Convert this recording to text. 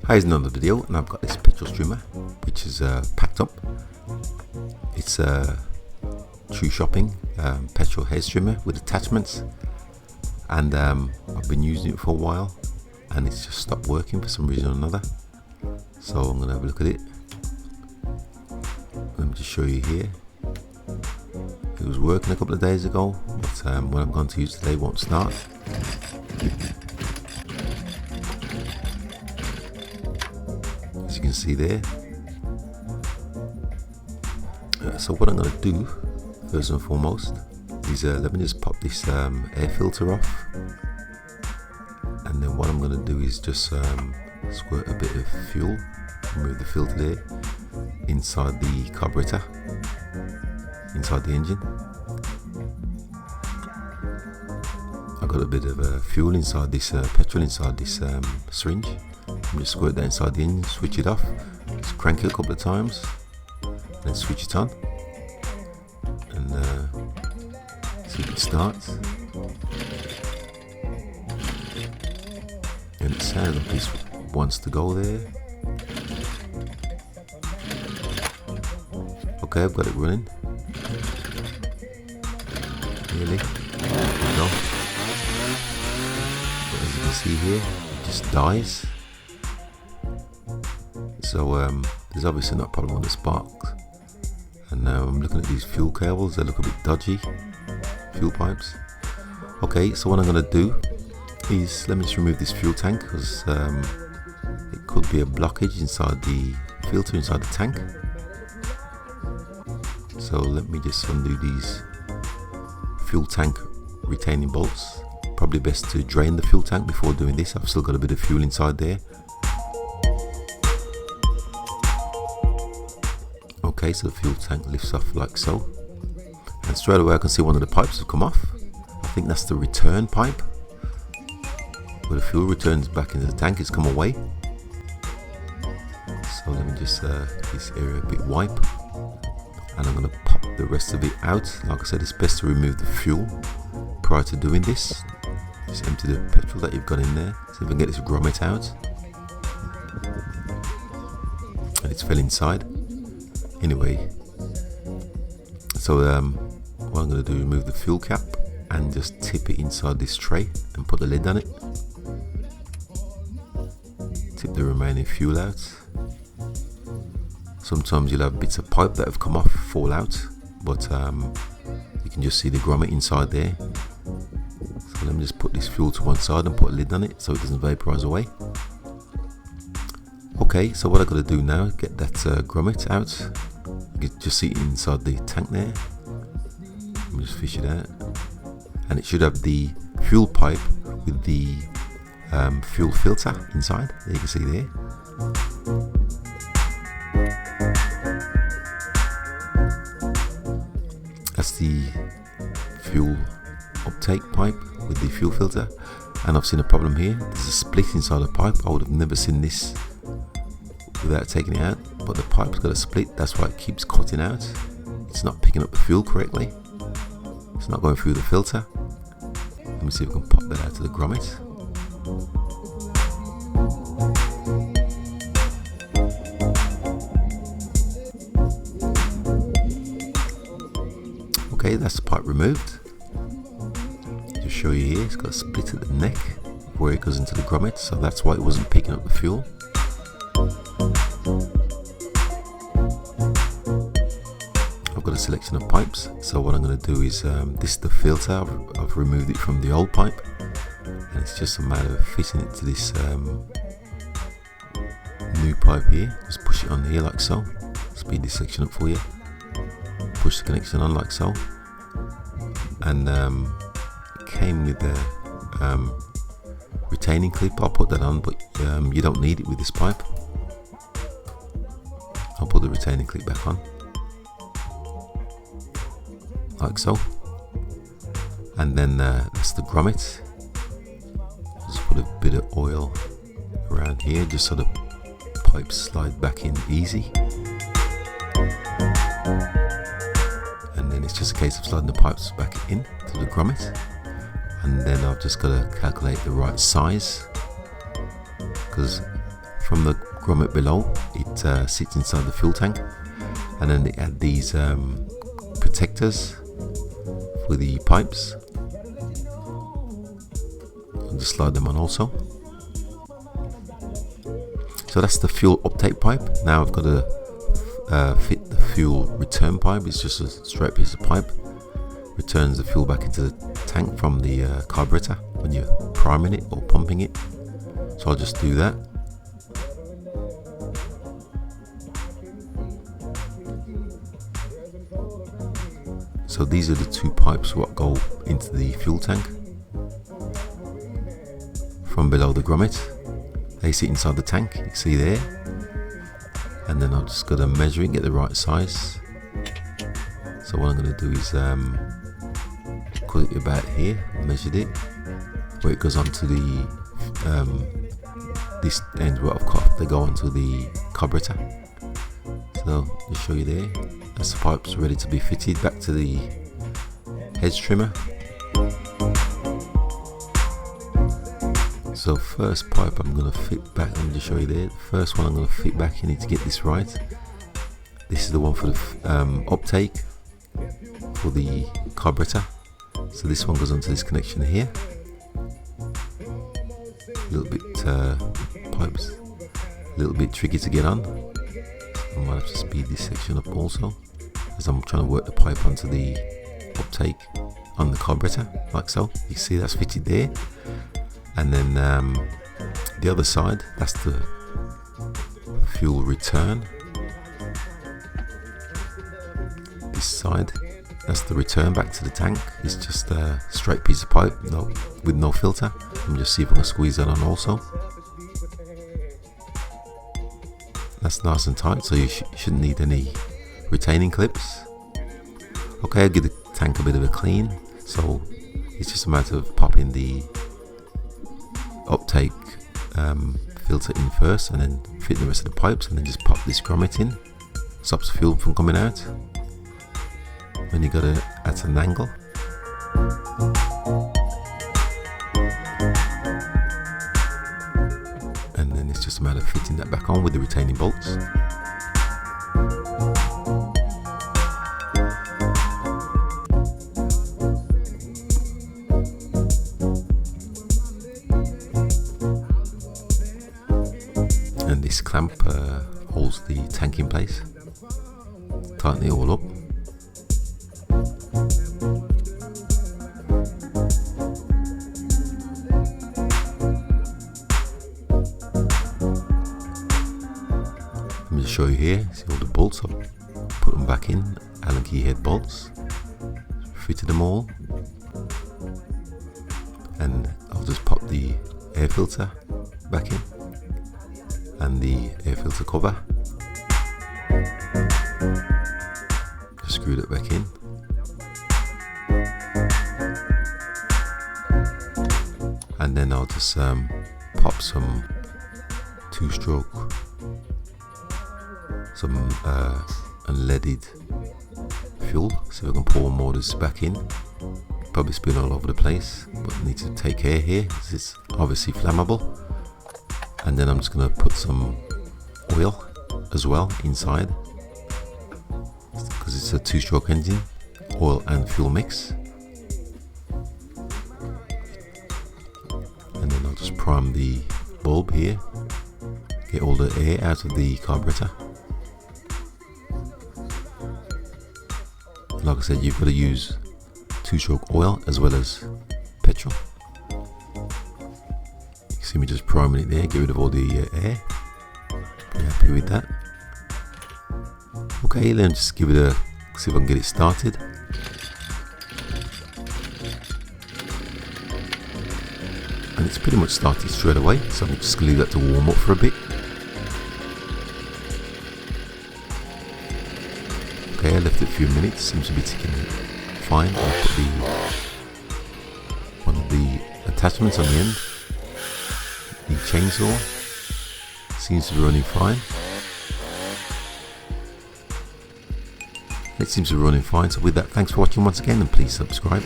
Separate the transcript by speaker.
Speaker 1: Here's another video, and I've got this petrol strimmer which is packed up. It's a true shopping petrol hair strimmer with attachments, and I've been using it for a while and it's just stopped working for some reason or another. So I'm going to have a look at it. Let me just show you here. It was working a couple of days ago, but when I've gone to use today it won't start. As you can see there. So what I'm going to do first and foremost is let me just pop this air filter off, and then what I'm going to do is just squirt a bit of fuel, remove the filter there, inside the carburetor, inside the engine. I've got a bit of fuel inside this petrol inside this syringe. I'm just squirt that inside the engine, switch it off, just crank it a couple of times, and then switch it on, and see if it starts. And it sounds like this wants to go there. Okay, I've got it running. Nearly. There we go. But as you can see here, it just dies. So there's obviously not a problem on the sparks. And now I'm looking at these fuel cables, they look a bit dodgy. Fuel pipes. Okay, so what I'm going to do is let me just remove this fuel tank, because it could be a blockage inside the filter inside the tank. So let me just undo these fuel tank retaining bolts. Probably best to drain the fuel tank before doing this. I've still got a bit of fuel inside there. Okay, so the fuel tank lifts off like so, and straight away I can see one of the pipes have come off. I think that's the return pipe, where the fuel returns back into the tank. It's come away. So let me just this area a bit wipe, and I'm going to pop the rest of it out. Like I said, it's best to remove the fuel prior to doing this. Just empty the petrol that you've got in there. See if I can get this grommet out. And it's fell inside. Anyway, so what I'm going to do is remove the fuel cap and just tip it inside this tray and put the lid on it. Tip the remaining fuel out. Sometimes you'll have bits of pipe that have come off, fall out, but you can just see the grommet inside there. So let me just put this fuel to one side and put a lid on it so it doesn't vaporize away. Okay, so what I've got to do now is get that grommet out. You can just see it inside the tank there. Let me just fish it out, and it should have the fuel pipe with the fuel filter inside. There you can see there. That's the fuel uptake pipe with the fuel filter, and I've seen a problem here. There's a split inside the pipe. I would have never seen this without taking it out, but the pipe's got a split. That's why it keeps cutting out. It's not picking up the fuel correctly. It's not going through the filter. Let me see if I can pop that out to the grommet. Okay, that's the pipe removed. Just show you here, it's got a split at the neck where it goes into the grommet, so that's why it wasn't picking up the fuel. I've got a selection of pipes, so what I'm going to do is this is the filter. I've removed it from the old pipe, and it's just a matter of fitting it to this new pipe here. Just push it on here like so. Speed this section up for you. Push the connection on like so, and it came with a retaining clip. I'll put that on, but you don't need it with this pipe. I'll put the retaining clip back on like so, and then that's the grommet. Just put a bit of oil around here just so the pipes slide back in easy, and then it's just a case of sliding the pipes back in to the grommet. And then I've just got to calculate the right size, because from the grommet below. It sits inside the fuel tank, and then they add these protectors for the pipes. I'll just slide them on also. So that's the fuel uptake pipe. Now I've got to fit the fuel return pipe. It's just a straight piece of pipe. Returns the fuel back into the tank from the carburetor when you're priming it or pumping it. So I'll just do that. So these are the two pipes what go into the fuel tank from below the grommet. They sit inside the tank, you can see there. And then I've just got to measure it, get the right size. So what I'm going to do is put it about here, measured it, where it goes onto the this end where I've cut, they go onto the carburetor. So I'll show you there. That's the pipes ready to be fitted back to the head trimmer. So first pipe I'm going to fit back, let me just show you there. The first one I'm going to fit back, you need to get this right. This is the one for the uptake for the carburetor. So this one goes onto this connection here. A little bit pipes, a little bit tricky to get on. I might have to speed this section up also, as I'm trying to work the pipe onto the uptake on the carburetor, like so. You can see that's fitted there. And then the other side, that's the fuel return. This side, that's the return back to the tank. It's just a straight piece of pipe, with no filter. Let me just see if I can squeeze that on also. That's nice and tight, so you shouldn't need any retaining clips. Okay, I'll give the tank a bit of a clean. So it's just a matter of popping the uptake filter in first, and then fit the rest of the pipes, and then just pop this grommet in. Stops the fuel from coming out when you got it at an angle. And then it's just a matter of fitting that back on with the retaining bolts. And this clamp holds the tank in place. Tighten it all up. Let me just show you here. See all the bolts? I'll put them back in. Allen key head bolts. Fitted them all. And I'll just pop the air filter back in, and the air filter cover. Just screwed it back in. And then I'll just pop some two-stroke, some unleaded fuel. See if I can pour more of this back in. Probably spill all over the place, but I need to take care here. This is obviously flammable. And then I'm just going to put some oil as well inside, because it's a two-stroke engine, oil and fuel mix. And then I'll just prime the bulb here, get all the air out of the carburetor. Like I said, you've got to use two-stroke oil as well as petrol. See me just priming it there, get rid of all the air. Pretty happy with that. Okay, then just give it a, see if I can get it started. And it's pretty much started straight away, so I'm just going to leave that to warm up for a bit. Okay, I left it a few minutes, seems to be ticking fine. I'll put one of the attachments on the end. The chainsaw seems to be running fine. It seems to be running fine. So with that, thanks for watching once again, and please subscribe.